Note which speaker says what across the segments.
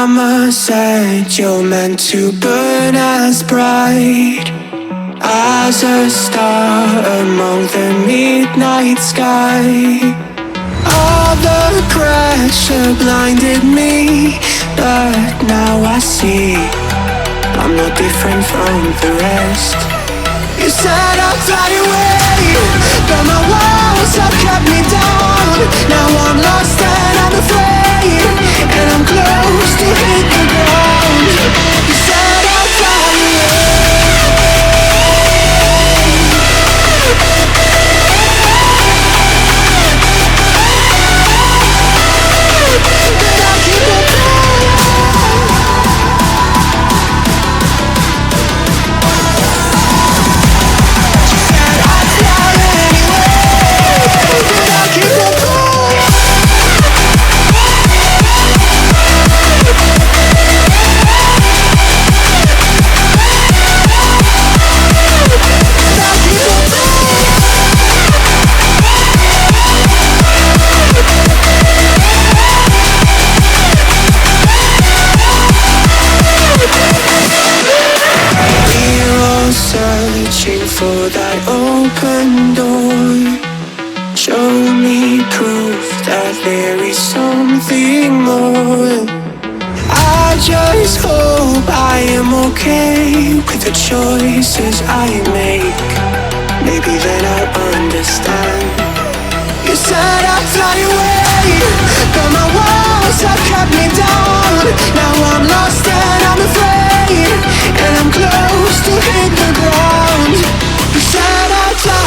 Speaker 1: Mama said you're meant to burn as bright as a star among the midnight sky. All the pressure blinded me, but now I see I'm no different from the rest. You said I'd fly away, but my walls have kept me down. Now I'm lost and I'm afraid, and I'm close to hit the ground. You said I'd fly for that open door. Show me proof that there is something more. I just hope I am okay with the choices I make. Maybe then I'll understand. You said I'd fly away, but my walls have kept me down. Now I'm lost and I'm afraid, and I'm close to hit the ground. You said I'd fly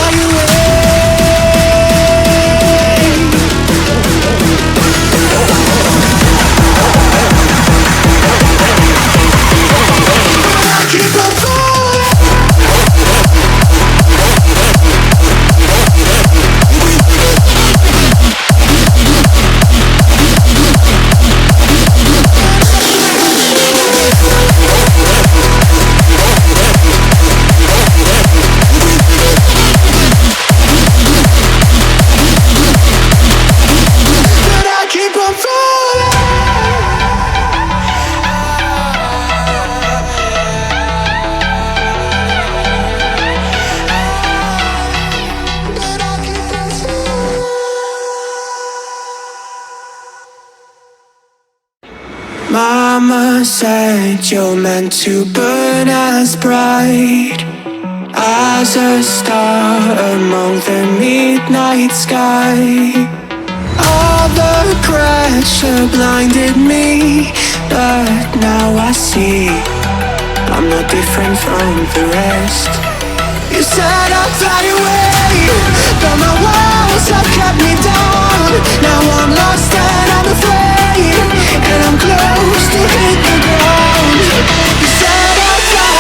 Speaker 1: Mama said you're meant to burn as bright as a star among the midnight sky. All the pressure blinded me, but now I see I'm no different from the rest. You said I'd fly away, but my walls have kept me down. Now I'm lost and I'm afraid, and I'm close to hit the ground. You said I'd fly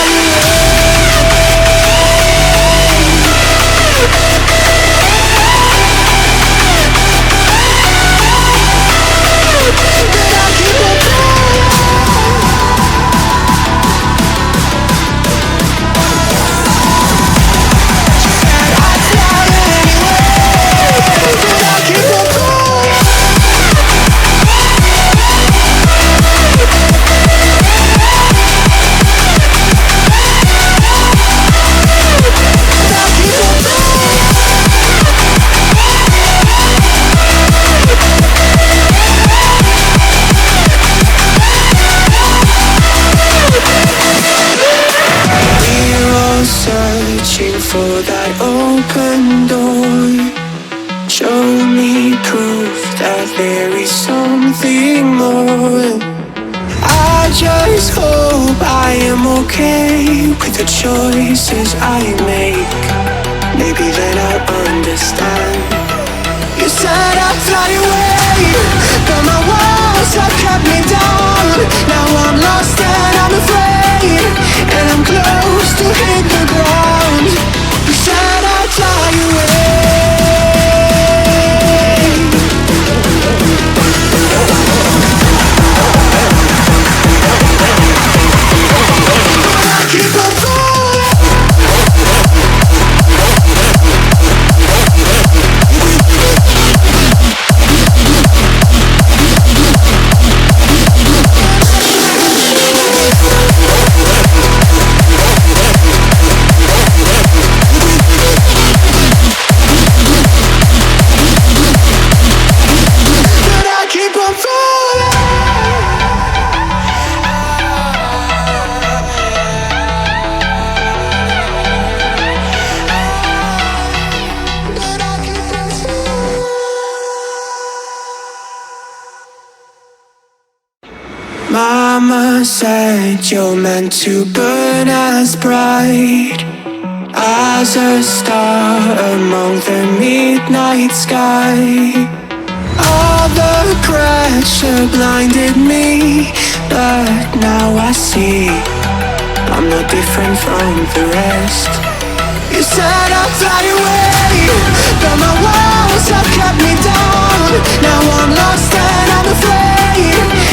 Speaker 1: for that open door. Show me proof that there is something more. I just hope I am okay with the choices I make. Maybe then I'll understand. You said I'd fly away, but my walls have kept me down. Now I'm lost and I'm afraid, and I'm close to hit the ground. You said I'd fly away. Keep on going. Mama said you're meant to burn as bright as a star among the midnight sky. All the pressure blinded me, but now I see I'm no different from the rest. You said I'd fly away, but my walls have kept me down. Now I'm lost and I'm afraid.